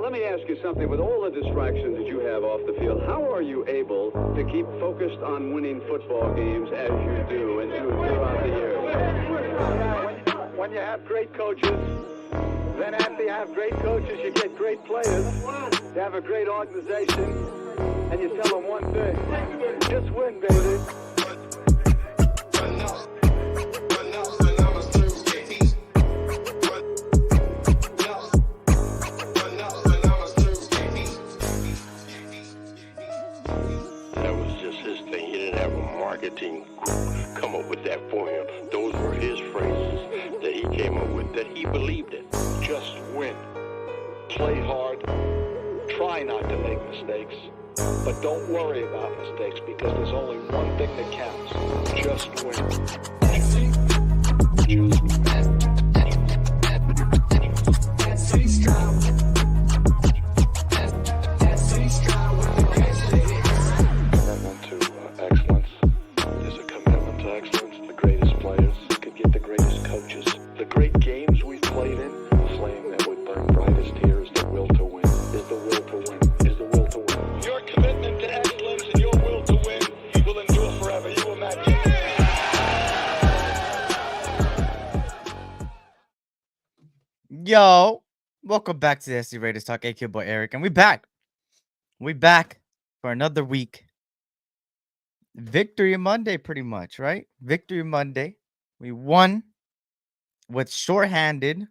let me ask you something. With all the distractions that you have off the field, how are you able to keep focused on winning football games as you do and do throughout the year? When you have great coaches, then after you have great coaches, you get great players. You have a great organization, and you tell them one thing: just win, baby. Marketing come up with that for him. Those were his phrases that he came up with, that he believed in. Just win. Play hard. Try not to make mistakes. But don't worry about mistakes, because there's only one thing that counts. Just win. Just win. Yo, welcome back to the SC Raiders Talk. AK boy Eric, and we back. We back for another week. Victory Monday, pretty much, right? Victory Monday. We won with shorthanded,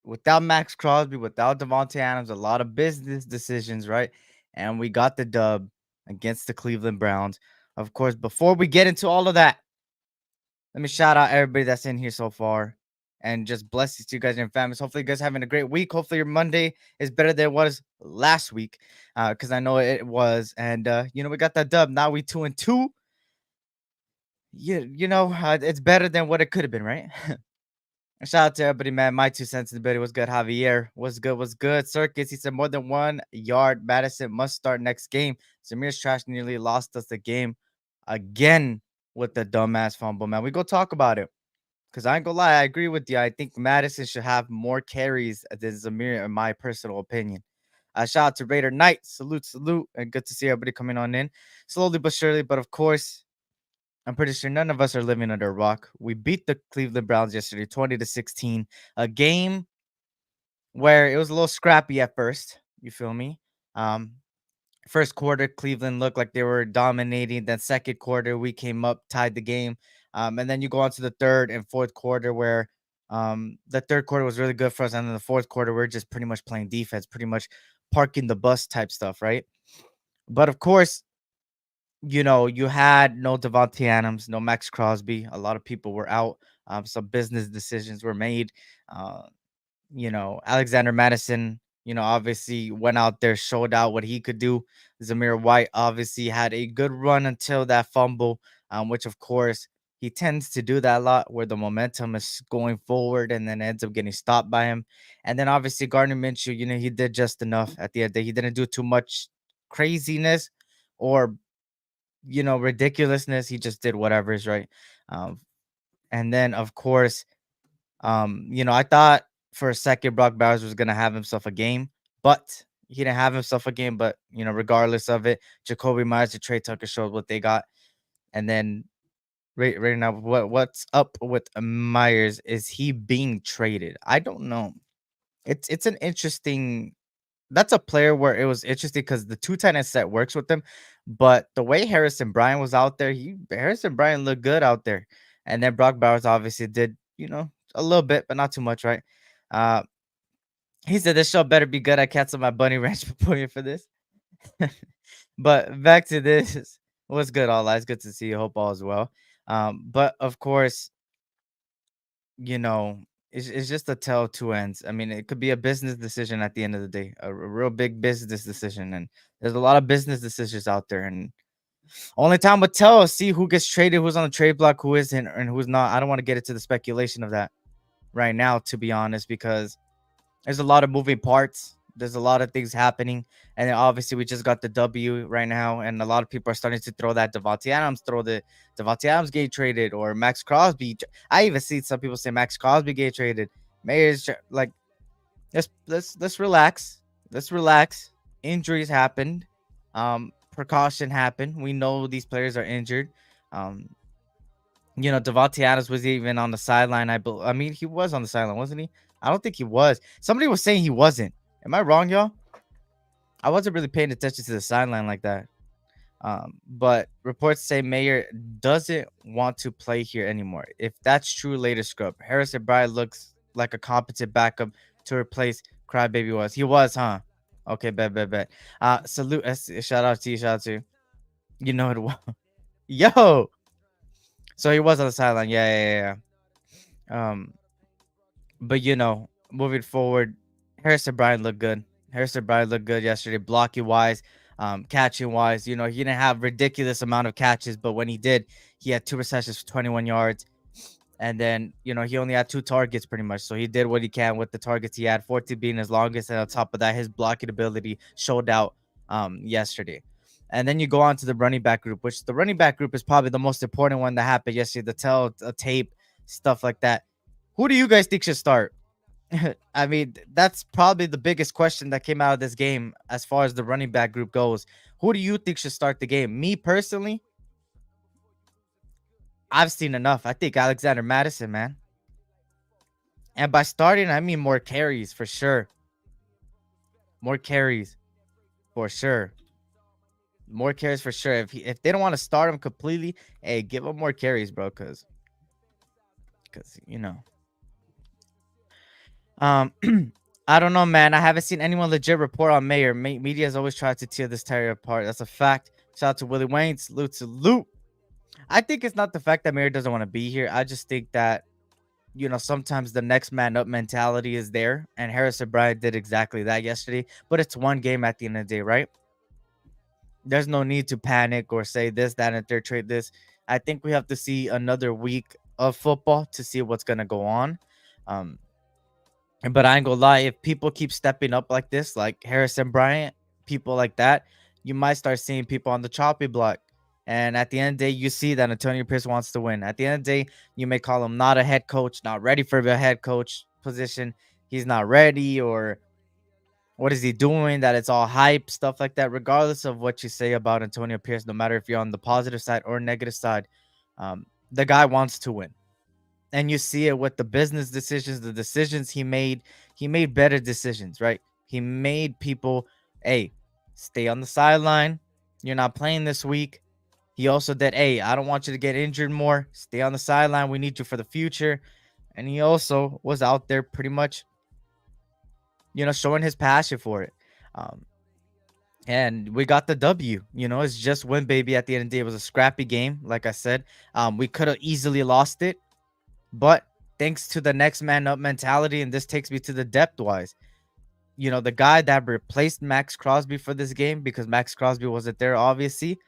without Max Crosby, without Devontae Adams, a lot of business decisions, right? And we got the dub against the Cleveland Browns. Of course, before we get into all of that, let me shout out everybody that's in here so far. And just blessings to you guys and your families. Hopefully, you guys having a great week. Hopefully, your Monday is better than it was last week, because I know it was. And we got that dub. Now we 2-2. It's better than what it could have been, right? Shout out to everybody, man. My 2 cents in the video. What's good, Javier? What's good? What's good? Circus. He said more than 1 yard. Madison must start next game. Zamir's trash nearly lost us the game again with the dumbass fumble, man. We go talk about it. Because I ain't gonna lie, I agree with you. I think Madison should have more carries than Zamir, in my personal opinion. Shout out to Raider Knight. Salute. And good to see everybody coming on in. Slowly but surely. But of course, I'm pretty sure none of us are living under a rock. We beat the Cleveland Browns yesterday, 20-16. A game where it was a little scrappy at first. You feel me? First quarter, Cleveland looked like they were dominating. Then second quarter, we came up, tied the game. And then you go on to the third and fourth quarter, where the third quarter was really good for us. And then the fourth quarter, we're just pretty much playing defense, pretty much parking the bus type stuff, right? But of course, you had no Devontae Adams, no Max Crosby. A lot of people were out. Some business decisions were made. Alexander Madison, obviously went out there, showed out what he could do. Zamir White obviously had a good run until that fumble, which of course he tends to do that a lot, where the momentum is going forward and then ends up getting stopped by him. And then obviously Gardner Minshew, he did just enough at the end of the day. He didn't do too much craziness or ridiculousness. He just did whatever is right. And then of course, I thought for a second Brock Bowers was gonna have himself a game, but he didn't have himself a game. But regardless of it, Jacoby Myers and Trey Tucker showed what they got. And then right now, what's up with Myers? Is he being traded? I don't know. It's an interesting. That's a player where it was interesting because the 2 tight end set works with them, but the way Harrison Bryant was out there, Harrison Bryant looked good out there. And then Brock Bowers obviously did, a little bit, but not too much, right? He said this show better be good. I canceled my Bunny Ranch for for this. But back to this. What's good, all eyes? Good to see you. Hope all is well. But of course, it's just a tell of 2 ends. I mean, it could be a business decision at the end of the day, a real big business decision. And there's a lot of business decisions out there. And only time will tell. See who gets traded, who's on the trade block, who isn't, and who's not. I don't want to get into the speculation of that right now, to be honest, because there's a lot of moving parts. There's a lot of things happening. And then obviously we just got the W right now. And a lot of people are starting to throw that Devontae Adams get traded, or Max Crosby. I even see some people say Max Crosby get traded. Mayors, like, let's relax. Let's relax. Injuries happened. Precaution happened. We know these players are injured. Um, Devontae Adams was even on the sideline. I mean, he was on the sideline, wasn't he? I don't think he was. Somebody was saying he wasn't. Am I wrong, y'all? I wasn't really paying attention to the sideline like that. But reports say Mayer doesn't want to play here anymore. If that's true, later scrub. Harrison Bryant looks like a competent backup to replace Crybaby was. He was, huh? Okay, bet. Salute. Shout out to you. Shout out to you. You know it was. Yo. So he was on the sideline. Yeah. But moving forward, Harrison Bryant looked good. Harrison Bryant looked good yesterday, blocking wise, catching wise. He didn't have ridiculous amount of catches, but when he did, he had 2 receptions for 21 yards. And then, he only had 2 targets pretty much. So he did what he can with the targets he had, 14 being his longest. And on top of that, his blocking ability showed out yesterday. And then you go on to the running back group, which the running back group is probably the most important one that happened yesterday. The tape, stuff like that. Who do you guys think should start? I mean, that's probably the biggest question that came out of this game as far as the running back group goes. Who do you think should start the game? Me personally, I've seen enough. I think Alexander Madison, man. And by starting, I mean more carries for sure. More carries for sure. More carries for sure. If they don't want to start him completely, hey, give him more carries, bro. Cause Um, I don't know, man. I haven't seen anyone legit report on Mayer. Media has always tried to tear this terrier apart. That's a fact. Shout out to Willie Wayne. Salute. I think it's not the fact that Mayer doesn't want to be here. I just think that, sometimes the next man up mentality is there. And Harrison Bryant did exactly that yesterday. But it's one game at the end of the day, right? There's no need to panic or say this, that, and third trade this. I think we have to see another week of football to see what's going to go on. But I ain't gonna lie, if people keep stepping up like this, like Harrison Bryant, people like that, you might start seeing people on the choppy block. And at the end of the day, you see that Antonio Pierce wants to win. At the end of the day, you may call him not a head coach, not ready for the head coach position. He's not ready, or what is he doing? That it's all hype, stuff like that. Regardless of what you say about Antonio Pierce, no matter if you're on the positive side or negative side, the guy wants to win. And you see it with the business decisions, the decisions he made better decisions, right? He made people, hey, stay on the sideline. You're not playing this week. He also did, hey, I don't want you to get injured more. Stay on the sideline. We need you for the future. And he also was out there pretty much, showing his passion for it. And we got the W. It's just win, baby. At the end of the day, it was a scrappy game. Like I said, we could have easily lost it. But thanks to the next man up mentality, and this takes me to the depth wise. The guy that replaced Max Crosby for this game, because Max Crosby wasn't there, obviously.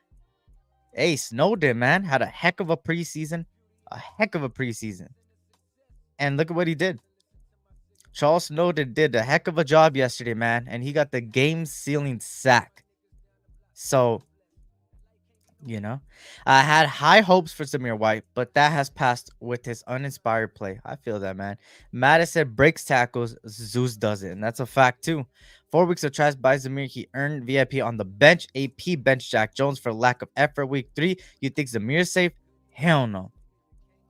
Hey, Snowden, man, had a heck of a preseason. A heck of a preseason. And look at what he did. Charles Snowden did a heck of a job yesterday, man. And he got the game-sealing sack. So, I had high hopes for Zamir White, but that has passed with his uninspired play. I feel that, man. Madison breaks tackles, Zeus does it, and that's a fact too. 4 weeks of trash by Zamir, he earned VIP on the bench. AP bench Jack Jones for lack of effort. Week 3, you think Zamir's safe? Hell no.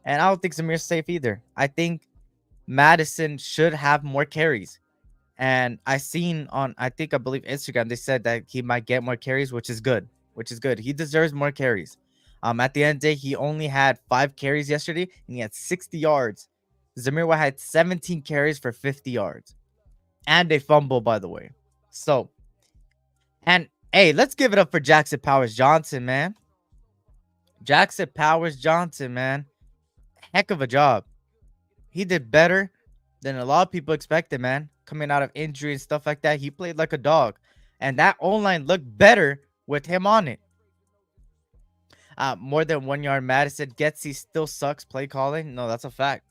And I don't think Zamir's safe either. I think Madison should have more carries. And I seen on, I believe Instagram, they said that he might get more carries, which is good. He deserves more carries. At the end of the day, he only had 5 carries yesterday, and he had 60 yards. Zamir White had 17 carries for 50 yards. And a fumble, by the way. So, and hey, let's give it up for Jackson Powers Johnson, man. Jackson Powers Johnson, man. Heck of a job. He did better than a lot of people expected, man. Coming out of injury and stuff like that, he played like a dog. And that O-line looked better with him on it. More than 1 yard. Madison Getsy still sucks play calling. No, that's a fact.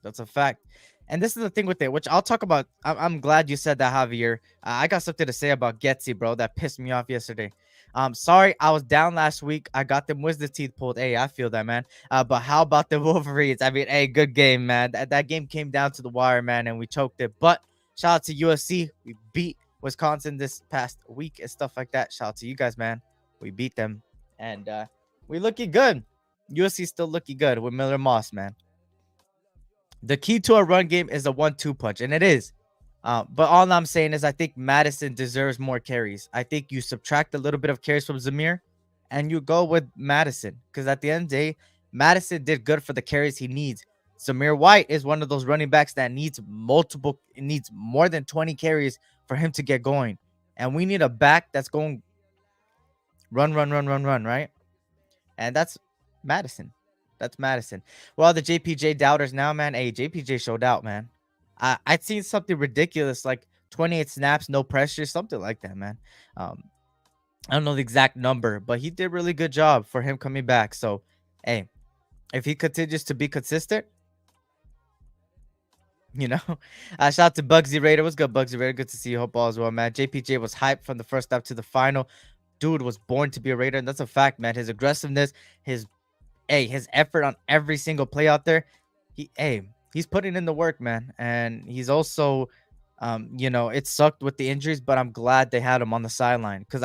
And this is the thing with it, which I'll talk about. I'm glad you said that, Javier. I got something to say about Getsy, bro. That pissed me off yesterday. Sorry, I was down last week. I got them wisdom teeth pulled. Hey, I feel that, man. But how about the Wolverines? I mean, hey, good game, man. That game came down to the wire, man, and we choked it. But shout out to USC. We beat Wisconsin this past week and stuff like that. Shout out to you guys, man. We beat them, and we looking good. USC still looking good with Miller Moss, man. The key to a run game is a 1-2 punch, and it is. But all I'm saying is I think Madison deserves more carries. I think you subtract a little bit of carries from Zamir and you go with Madison. Because at the end of the day, Madison did good for the carries he needs. Zamir White is one of those running backs that needs more than 20 carries for him to get going. And we need a back that's going run, right? And that's Madison. That's Madison. Well, the JPJ doubters now, man. Hey, JPJ showed out, man. I'd seen something ridiculous like 28 snaps, no pressure, something like that, man. Um, I don't know the exact number, but he did really good job for him coming back. So, hey, if he continues to be consistent, you know, shout out to Bugsy Raider. What's good, Bugsy Raider? Good to see you. Hope all is well, man. JPJ was hyped from the first step to the final. Dude was born to be a Raider, and that's a fact, man. His aggressiveness, his effort on every single play out there. He's putting in the work, man. And he's also, it sucked with the injuries, but I'm glad they had him on the sideline because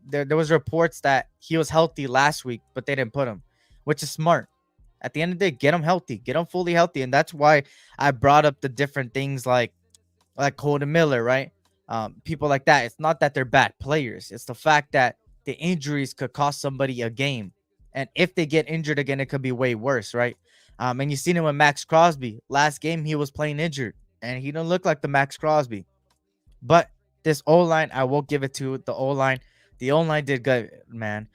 there was reports that he was healthy last week, but they didn't put him, which is smart. At the end of the day, get him healthy, get him fully healthy, and that's why I brought up the different things like Colton Miller, right? People like that. It's not that they're bad players. It's the fact that the injuries could cost somebody a game. And if they get injured again, it could be way worse, right? And you've seen it with Max Crosby. Last game, he was playing injured, and he don't look like the Max Crosby. But this O-line, I will give it to the O-line. The O-line did good, man.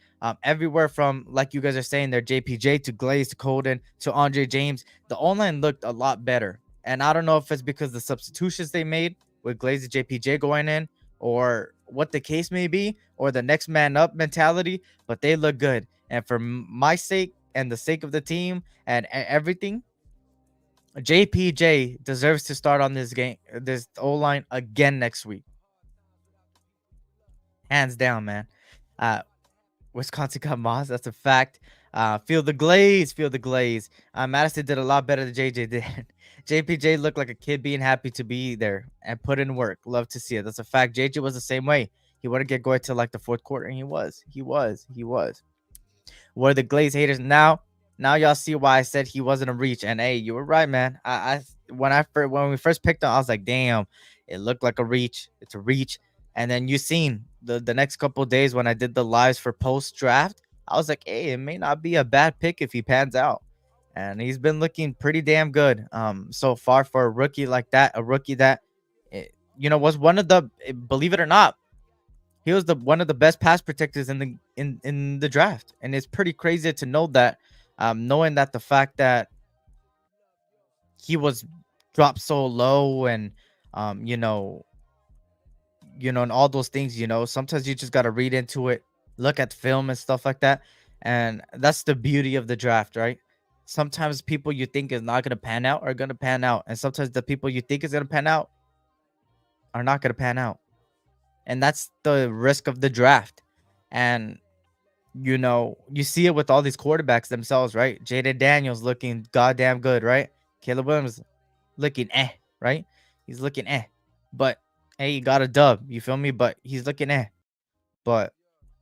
Everywhere from, like you guys are saying there, JPJ to Glaze to Colden to Andre James, the O-line looked a lot better. And I don't know if it's because the substitutions they made with Glaze and JPJ going in or what the case may be or the next man up mentality, but they look good. And for my sake and the sake of the team and everything, JPJ deserves to start on this O-line again next week. Hands down, man. Wisconsin got Moss. That's a fact. Feel the glaze. Feel the glaze. Madison did a lot better than JJ did. JPJ looked like a kid being happy to be there and put in work. Love to see it. That's a fact. JJ was the same way. He wouldn't get going till like the fourth quarter, and he was. Were the Glaze haters now? Now y'all see why I said he wasn't a reach. And hey, you were right, man. When we first picked him, I was like, damn, it looked like a reach. It's a reach. And then you seen the next couple of days when I did the lives for post draft, I was like, hey, it may not be a bad pick if he pans out. And he's been looking pretty damn good so far for a rookie like that, a rookie that was one of the, believe it or not, he was one of the best pass protectors in the draft. And it's pretty crazy to know that, knowing that the fact that he was dropped so low and and all those things, sometimes you just got to read into it, look at film and stuff like that. And that's the beauty of the draft, right? Sometimes people you think is not going to pan out are going to pan out. And sometimes the people you think is going to pan out are not going to pan out. And that's the risk of the draft. And, you see it with all these quarterbacks themselves, right? Jaden Daniels looking goddamn good, right? Caleb Williams looking right? He's looking But, hey, he got a dub. You feel me? But he's looking But,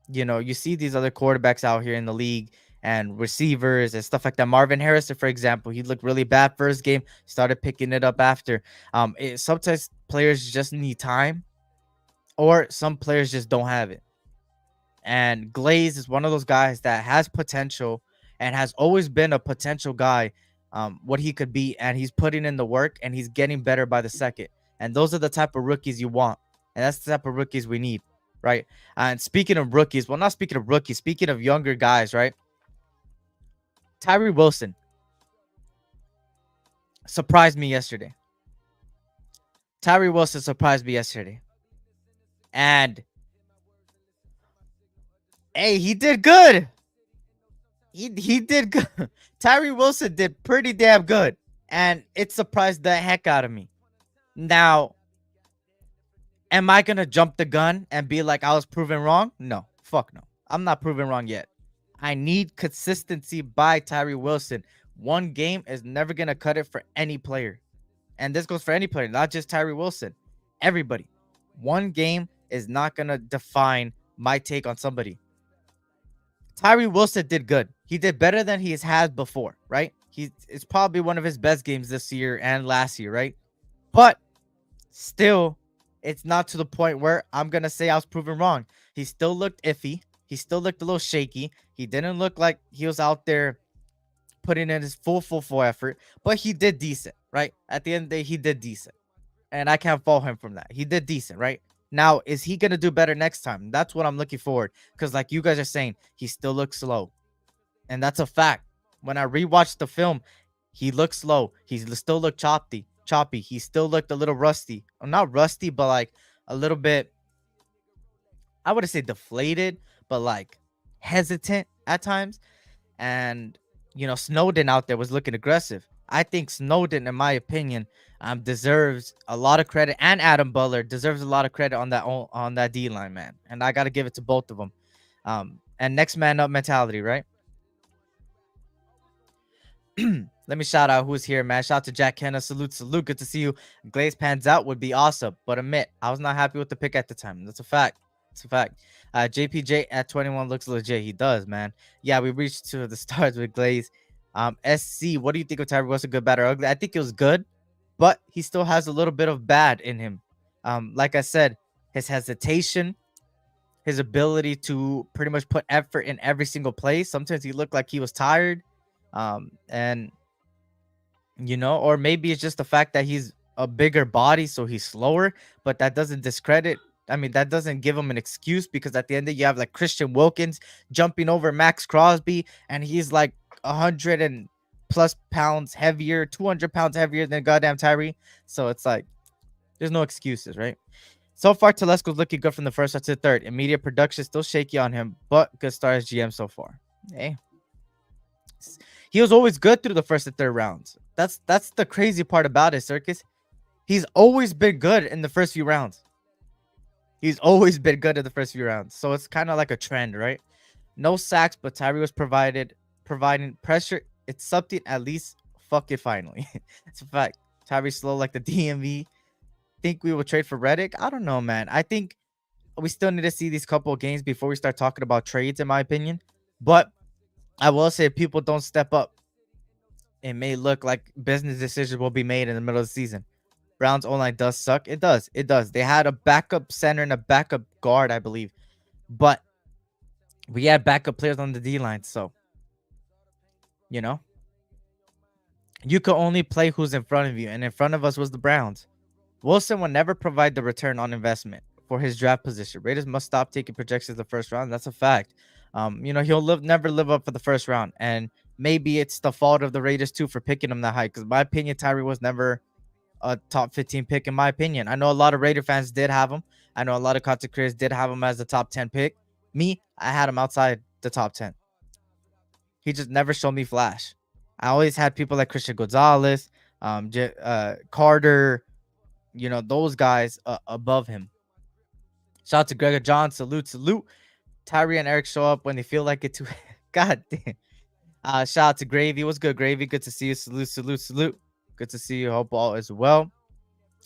you see these other quarterbacks out here in the league and receivers and stuff like that. Marvin Harrison, for example, he looked really bad first game, started picking it up after. Sometimes players just need time, or some players just don't have it. And Glaze is one of those guys that has potential and has always been a potential guy, what he could be. And he's putting in the work and he's getting better by the second. And those are the type of rookies you want. And that's the type of rookies we need, right? And speaking of rookies, well, not speaking of rookies, speaking of younger guys, right? Tyree Wilson surprised me yesterday. And hey, he did good. He did good. Tyree Wilson did pretty damn good. And it surprised the heck out of me. Now, am I going to jump the gun and be like I was proven wrong? No. Fuck no. I'm not proven wrong yet. I need consistency by Tyree Wilson. One game is never going to cut it for any player. And this goes for any player, not just Tyree Wilson. Everybody. One game is not gonna define my take on somebody. Tyree Wilson did good. He did better than he has had before, right? It's probably one of his best games this year and last year, right? But still, it's not to the point where I'm gonna say I was proven wrong. He still looked iffy. He still looked a little shaky. He didn't look like he was out there putting in his full effort, but he did decent, right? At the end of the day, he did decent. And I can't fault him from that. He did decent, right? Now, is he gonna do better next time? That's what I'm looking forward. Because like you guys are saying, he still looks slow. And that's a fact. When I rewatched the film, he looked slow. He still looked choppy. He still looked a little rusty. Well, not rusty, but like a little bit, I wouldn't say deflated, but like hesitant at times. And Snowden out there was looking aggressive. I think Snowden, in my opinion, deserves a lot of credit, and Adam Butler deserves a lot of credit on that D line, man. And I got to give it to both of them. And next man up mentality, right? Let me shout out who's here, man. Shout out to Jack Kenna. Salute. Good to see you. Glaze pans out would be awesome, but admit I was not happy with the pick at the time. That's a fact. It's a fact. JPJ at 21 looks legit. He does, man. Yeah, we reached to the stars with Glaze. SC, what do you think of Tyree Wilson? Good, bad, or ugly? I think it was good, but he still has a little bit of bad in him. Like I said, his hesitation, his ability to pretty much put effort in every single play. Sometimes he looked like he was tired. And or maybe it's just the fact that he's a bigger body, so he's slower, but that doesn't discredit. I mean, that doesn't give him an excuse, because at the end of it, you have like Christian Wilkins jumping over Max Crosby, and he's like 100 and plus pounds heavier, 200 pounds heavier than goddamn Tyree. So it's like, there's no excuses, right? So far, Telesco's looking good from the first to the third. Immediate production still shaky on him, but good start as GM so far. Hey, he was always good through the first and third rounds. That's the crazy part about it, Circus. He's always been good in the first few rounds. He's always been good in the first few rounds. So it's kind of like a trend, right? No sacks, but Tyree was providing pressure. It's something, at least. Fuck it, finally. It's a fact. Tyree slow like the DMV. Think we will trade for Reddick? I don't know, man. I think we still need to see these couple of games before we start talking about trades, in my opinion. But I will say, if people don't step up, it may look like business decisions will be made in the middle of the season. Browns O-line does suck. It does. It does. They had a backup center and a backup guard, I believe. But we had backup players on the D-line. So, you could only play who's in front of you. And in front of us was the Browns. Wilson will never provide the return on investment for his draft position. Raiders must stop taking projections the first round. That's a fact. He'll never live up for the first round. And maybe it's the fault of the Raiders, too, for picking him that high. Because in my opinion, Tyree was never a top 15 pick, in my opinion. I know a lot of Raider fans did have him. I know a lot of content creators did have him as a top 10 pick. Me, I had him outside the top 10. He just never showed me flash. I always had people like Christian Gonzalez, Carter, those guys above him. Shout out to Gregor John. Salute. Tyree and Eric show up when they feel like it too. God damn. Shout out to Gravy. What's good, Gravy? Good to see you. Salute. Good to see you. Hope all is well.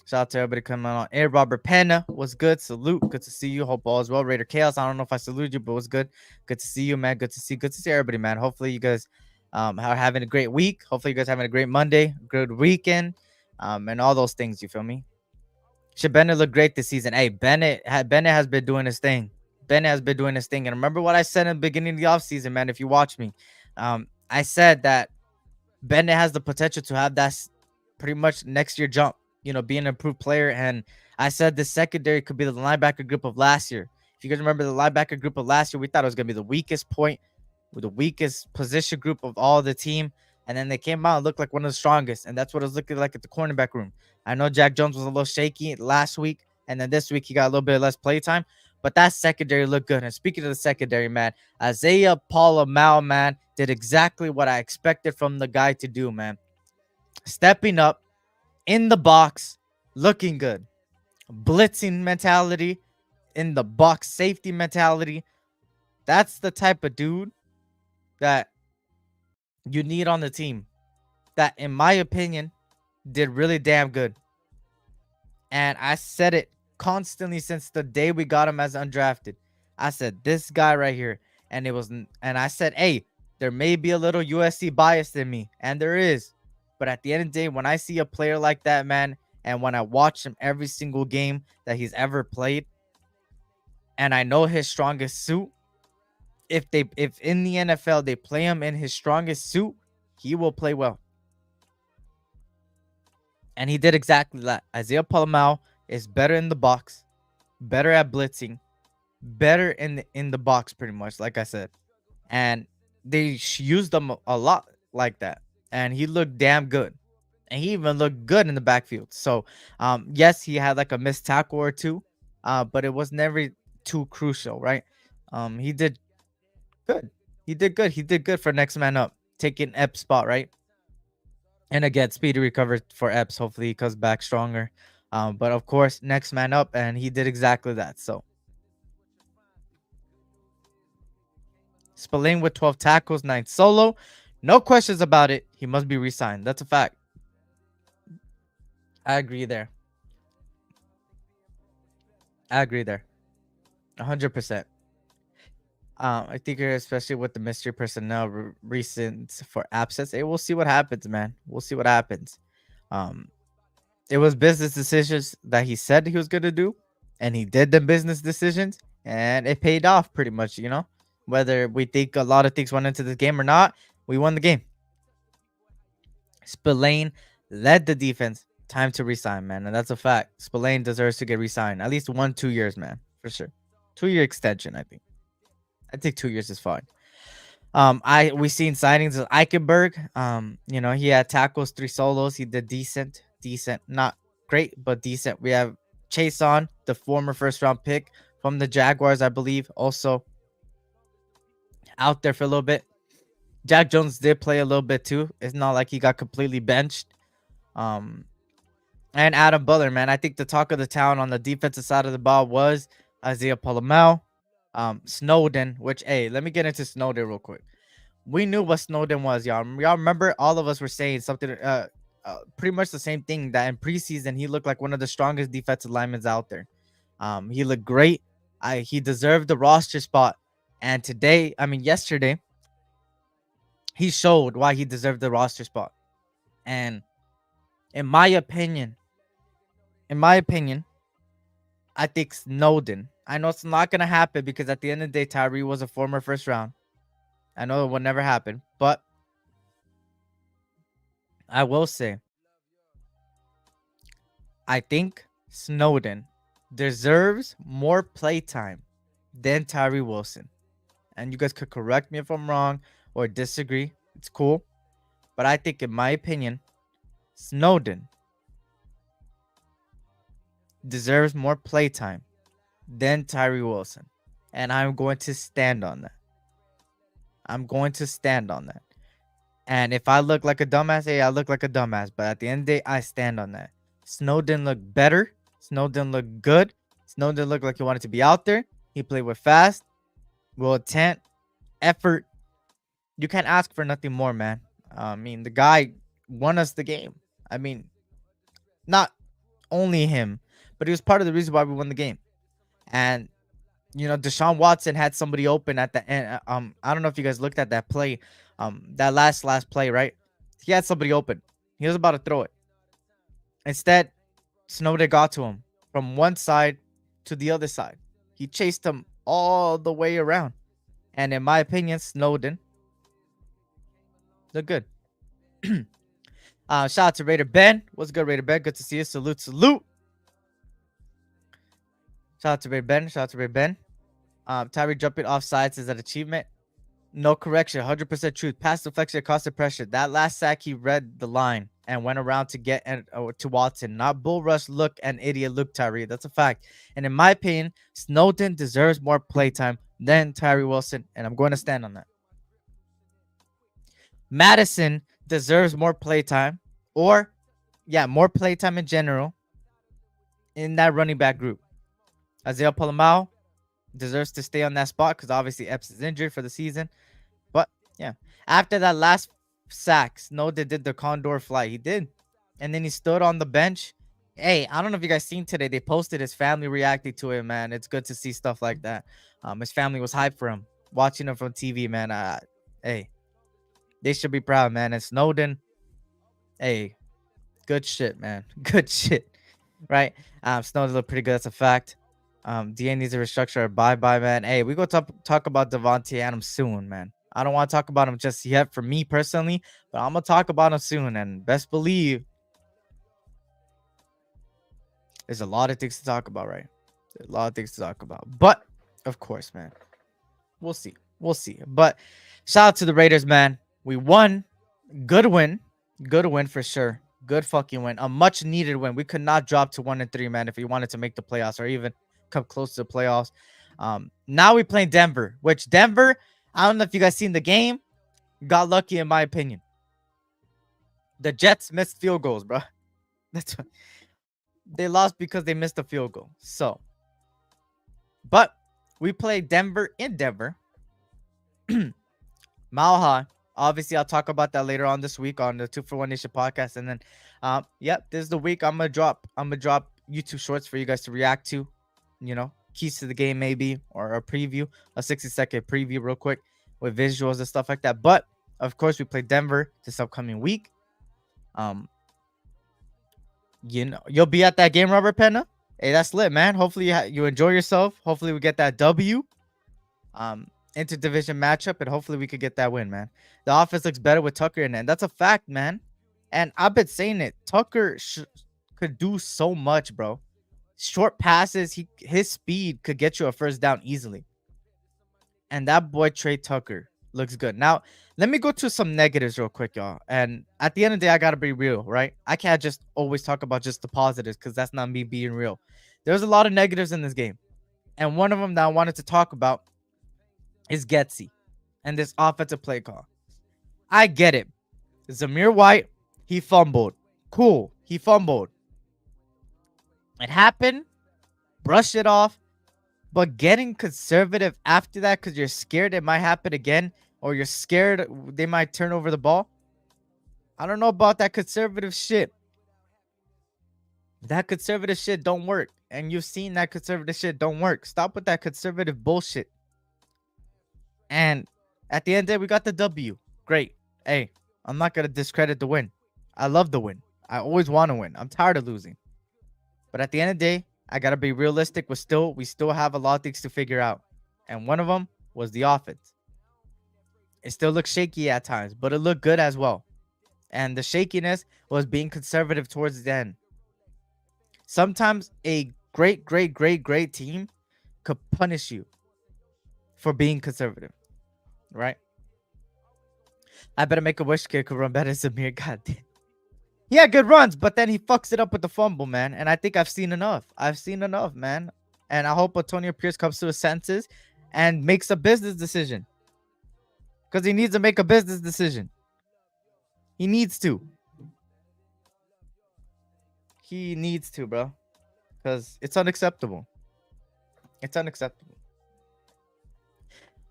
Shout out to everybody coming on air. Robert Penna, what's good? Salute. Good to see you. Hope all is well. Raider Chaos. I don't know if I salute you, but what's good? Good to see you, man. Good to see everybody, man. Hopefully you guys are having a great week. Hopefully you guys having a great Monday, good weekend, and all those things. You feel me? Should Bennett look great this season? Hey, Bennett has been doing his thing. Bennett has been doing his thing. And remember what I said in the beginning of the offseason, man, if you watch me. I said that Bennett has the potential to have that pretty much next year jump, be an improved player. And I said the secondary could be the linebacker group of last year. If you guys remember the linebacker group of last year, we thought it was going to be the weakest point, with the weakest position group of all the team. And then they came out and looked like one of the strongest. And that's what it was looking like at the cornerback room. I know Jack Jones was a little shaky last week. And then this week he got a little bit less play time. But that secondary looked good. And speaking of the secondary, man, Isaiah Paul-Amal, man, did exactly what I expected from the guy to do, man. Stepping up in the box, looking good. Blitzing mentality, in the box safety mentality. That's the type of dude that you need on the team. That, in my opinion, did really damn good. And I said it constantly since the day we got him as undrafted. I said this guy right here, and and I said, hey, there may be a little USC bias in me, and there is, but at the end of the day, when I see a player like that, man, and when I watch him every single game that he's ever played, and I know his strongest suit, if in the NFL they play him in his strongest suit, he will play well. And he did exactly that. Isaiah Palamau is better in the box, better at blitzing, better in the box, pretty much, like I said. And they used them a lot like that. And he looked damn good. And he even looked good in the backfield. So, yes, he had like a missed tackle or two, but it was never too crucial, right? He did good. He did good. He did good for next man up, taking Epps' spot, right? And again, speedy recovery for Epps. Hopefully, he comes back stronger. But of course, next man up, and he did exactly that. So, Spillane with 12 tackles, 9 solo. No questions about it. He must be re-signed. That's a fact. I agree there. I agree there. 100%. I think especially with the mystery personnel recent for absence, hey, we'll see what happens, man. We'll see what happens. Um, it was business decisions that he said he was gonna do, and he did the business decisions, and it paid off pretty much. Whether we think a lot of things went into this game or not, we won the game. Spillane led the defense. Time to resign, man, and that's a fact. Spillane deserves to get resigned at least 1-2 years, man, for sure. 2-year extension, I think. I think 2 years is fine. We seen sightings of Eichenberg. He had tackles, 3 solos. He did decent, not great, but decent. We have Chase on, the former first round pick from the Jaguars, I believe, also out there for a little bit. Jack Jones did play a little bit too. It's not like he got completely benched. And Adam Butler, man, I think the talk of the town on the defensive side of the ball was Isaiah Palamau, Snowden. Which, hey, let me get into Snowden real quick. We knew what Snowden was, y'all. Y'all remember all of us were saying something, pretty much the same thing, that in preseason he looked like one of the strongest defensive linemen out there. He looked great. He deserved the roster spot. And yesterday, he showed why he deserved the roster spot. And in my opinion, I think Snowden. I know it's not gonna happen because at the end of the day, Tyree was a former first round. I know it will never happen, but I will say, I think Snowden deserves more playtime than Tyree Wilson. And you guys could correct me if I'm wrong or disagree. It's cool. But I think, in my opinion, Snowden deserves more playtime than Tyree Wilson. And I'm going to stand on that. And if I look like a dumbass, hey, I look like a dumbass. But at the end of the day, I stand on that. Snowden looked better. Snowden looked good. Snowden looked like he wanted to be out there. He played with fast, will intent, effort. You can't ask for nothing more, man. The guy won us the game. Not only him, but he was part of the reason why we won the game. And Deshaun Watson had somebody open at the end. I don't know if you guys looked at that play. That last play, right? He had somebody open. He was about to throw it. Instead, Snowden got to him from one side to the other side. He chased him all the way around. And in my opinion, Snowden looked good. Shout out to Raider Ben. What's good, Raider Ben? Good to see you. Salute. Shout out to Raider Ben. Tyree jumping off sides is an achievement. No correction. 100% truth. Pass deflection, constant pressure. That last sack, he read the line and went around to get to Watson. Not bull rush look and idiot look, Tyree. That's a fact. And in my opinion, Snowden deserves more playtime than Tyree Wilson. And I'm going to stand on that. Madison deserves more playtime, or more playtime in general in that running back group. Isaiah Palamau deserves to stay on that spot because obviously Epps is injured for the season. But after that last sack, Snowden did the condor fly. He did. And then he stood on the bench Hey, I don't know if you guys seen today. They posted his family reacting to it, man. It's good to see stuff like that. His family was hyped for him, watching him from TV, man. Hey, they should be proud, man. And Snowden, hey, good shit, man. Good shit, right? Snowden look pretty good. That's a fact. DA needs to restructure. Bye, bye, man. Hey, we go talk about Devontae Adams soon, man. I don't want to talk about him just yet for me personally, but I'm gonna talk about him soon. And best believe there's a lot of things to talk about, right? There's a lot of things to talk about. But of course, man, we'll see. We'll see. But shout out to the Raiders, man. We won. Good win. Good win for sure. Good fucking win. A much needed win. We could not drop to 1-3, man, if we wanted to make the playoffs or even come close to the playoffs. Now we play Denver, which Denver, I don't know if you guys seen the game. Got lucky in my opinion. The Jets missed field goals, bro. That's what they lost because they missed a field goal. So, but we played Denver in Denver. Mile high. Obviously, I'll talk about that later on this week on the 2 for 1 Nation podcast. And then, yep, this is the week I'm gonna drop YouTube shorts for you guys to react to. You know, keys to the game maybe, or a preview, a 60-second preview real quick with visuals and stuff like that. But of course, we play Denver this upcoming week. You know, you'll be at that game, Robert Penna. Hey, that's lit, man. Hopefully you enjoy yourself. Hopefully we get that W. Interdivision matchup, and hopefully we could get that win, man. The offense looks better with Tucker in it, and that's a fact, man. And I've been saying it. Tucker could do so much, bro. Short passes, his speed could get you a first down easily. And that boy Trey Tucker looks good. Now, let me go to some negatives real quick, y'all. And at the end of the day, I gotta be real, right? I can't just always talk about just the positives because that's not me being real. There's a lot of negatives in this game. And one of them that I wanted to talk about is Getsy and this offensive play call. I get it. Zamir White, he fumbled. Cool. He fumbled. It happened. Brush it off. But getting conservative after that because you're scared it might happen again, or you're scared they might turn over the ball. I don't know about that conservative shit. That conservative shit don't work. And you've seen that conservative shit don't work. Stop with that conservative bullshit. And at the end of the day, we got the W. Great. Hey, I'm not going to discredit the win. I love the win. I always want to win. I'm tired of losing. But at the end of the day, I got to be realistic. We still have a lot of things to figure out. And one of them was the offense. It still looks shaky at times, but it looked good as well. And the shakiness was being conservative towards the end. Sometimes a great team could punish you for being conservative, right? I better make a wish kid could run better than Samir. Goddamn. He had good runs, but then he fucks it up with the fumble, man. And I think I've seen enough. I've seen enough, man. And I hope Antonio Pierce comes to his senses and makes a business decision. Because he needs to make a business decision. He needs to. He needs to, bro. Because it's unacceptable. It's unacceptable.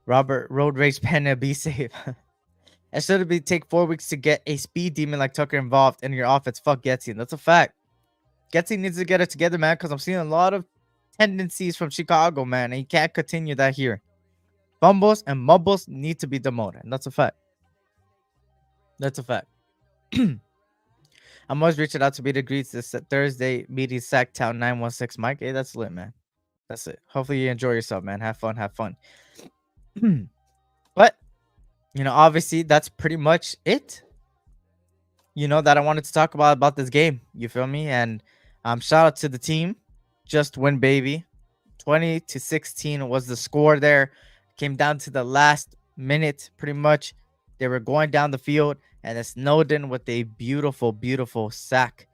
Robert, road rage Penna, be safe. It should be take 4 weeks to get a speed demon like Tucker involved in your offense. Fuck Getsy. That's a fact. Getsy needs to get it together, man, because I'm seeing a lot of tendencies from Chicago, man, and he can't continue that here. Fumbles and mumbles need to be demoted, and that's a fact. That's a fact. I'm always reaching out to be the greets this Thursday meeting Sacktown 916 Mike. Hey, that's lit, man. That's it. Hopefully you enjoy yourself, man. Have fun. Have fun. But, you know, obviously that's pretty much it. You know, that I wanted to talk about this game. You feel me? And shout out to the team. Just win, baby. 20-16 was the score there. Came down to the last minute, pretty much. They were going down the field, and it's Snowden with a beautiful sack.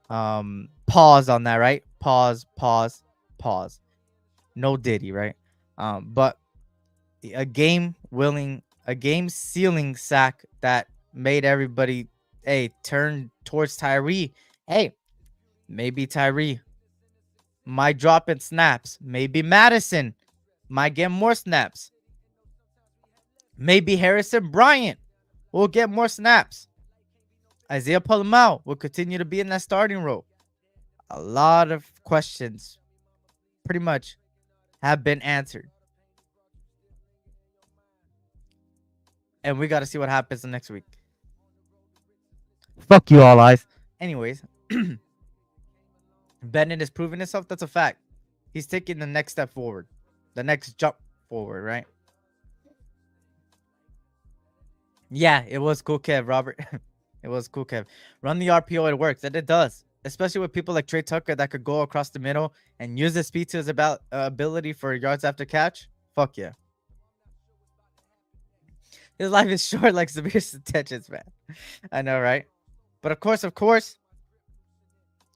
Pause on that, right? Pause. No Diddy, right? But a game sealing sack that made everybody turn towards Tyree. Hey, maybe Tyree might drop in snaps. Maybe Madison might get more snaps. Maybe Harrison Bryant will get more snaps. Isaiah Palamau will continue to be in that starting role. a lot of questions pretty much have been answered. And we got to see what happens the next week. Fuck you all, eyes. Anyways, Bennett is proving himself. That's a fact. He's taking the next step forward, the next jump forward, right? Yeah, it was cool, Kev, Robert. It was cool, Kev. Run the RPO, it works, and it does. Especially with people like Trey Tucker that could go across the middle and use his speed to his ability for yards after catch. Fuck yeah. His life is short like Samir's intentions, man. I know, right? But of course,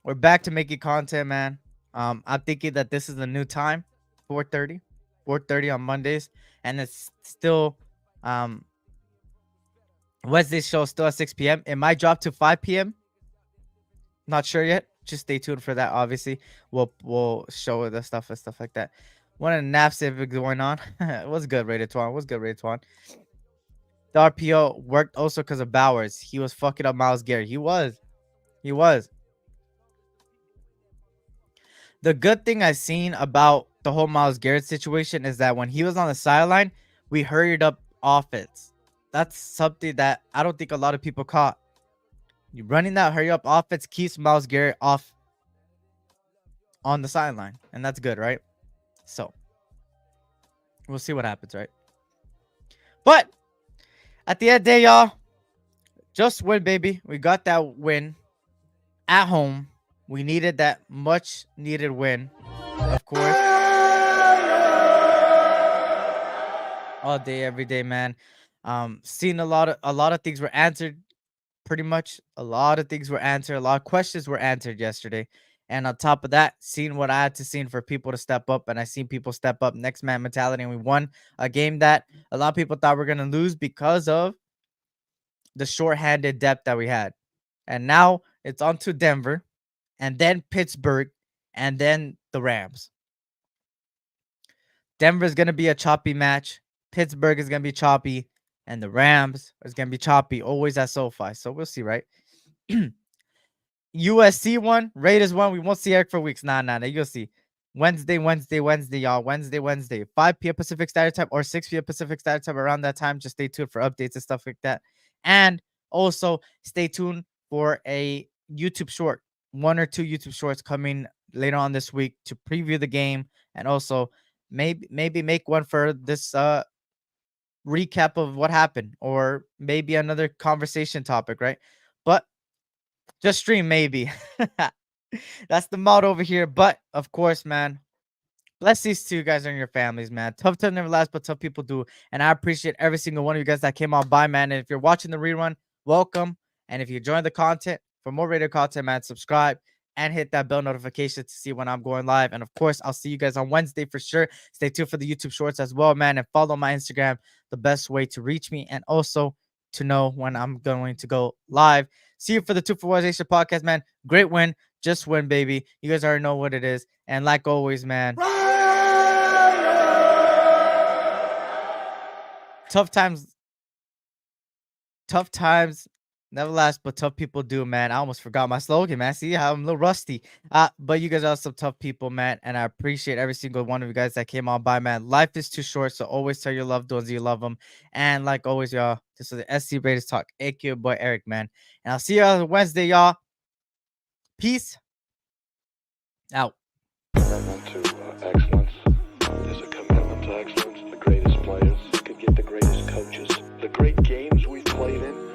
we're back to making content, man. I'm thinking that this is the new time, 4:30, 4:30 on Mondays, and it's still Wednesday's show still at 6 p.m. It might drop to 5 p.m. Not sure yet. Just stay tuned for that. Obviously, we'll show the stuff and stuff like that. What a nap civic going on. It was good, Rated Twan. Was good, Rated Twan. The RPO worked also because of Bowers. He was fucking up Myles Garrett. He was. The good thing I've seen about the whole Myles Garrett situation is that when he was on the sideline, we hurried up offense. That's something that I don't think a lot of people caught. You running that hurry up offense keeps Myles Garrett off on the sideline, and that's good, right? So we'll see what happens, right? But at the end of the day, y'all, just win, baby. We got that win at home. We needed that much needed win, of course. All day, every day, man. Seen a lot of things were answered. Pretty much a lot of things were answered. A lot of questions were answered yesterday. And on top of that, seeing what I had to see for people to step up. And I seen people step up, next man mentality. And we won a game that a lot of people thought we are going to lose because of the shorthanded depth that we had. And now it's on to Denver, and then Pittsburgh, and then the Rams. Denver is going to be a choppy match. Pittsburgh is going to be choppy. And the Rams is going to be choppy, always at SoFi. So we'll see, right? USC won. Raiders won. We won't see Eric for weeks. Nah. You'll see. Wednesday, y'all. Wednesday. 5 p.m. Pacific Standard Time or 6 p.m. Pacific Standard Time. Around that time, just stay tuned for updates and stuff like that. And also stay tuned for a YouTube short. 1 or 2 YouTube shorts coming later on this week to preview the game. And also maybe make one for this recap of what happened, or maybe another conversation topic, right? But just stream maybe. That's the motto over here. But of course, man, bless these two guys and your families, man. Tough time never lasts, but tough people do. And I appreciate every single one of you guys that came on by, man. And if you're watching the rerun, welcome. And if you enjoy the content, for more radio content, man, subscribe and hit that bell notification to see when I'm going live. And of course, I'll see you guys on Wednesday for sure. Stay tuned for the YouTube shorts as well, man. And follow my Instagram, the best way to reach me, and also to know when I'm going to go live. See you for the 2 for One Nation podcast, man. Great win. Just win, baby. You guys already know what it is. And like always, man, tough times never last, but tough people do, man. I almost forgot my slogan, man. See how I'm a little rusty. But you guys are some tough people, man. And I appreciate every single one of you guys that came on by, man. Life is too short, so always tell your loved ones you love them. And like always, y'all, this is the SC Raiders Talk, aka boy Eric, man. And I'll see you on Wednesday, y'all. Peace out. Commitment to excellence. There's a commitment to excellence. The greatest players could get the greatest coaches. The great games we've played in.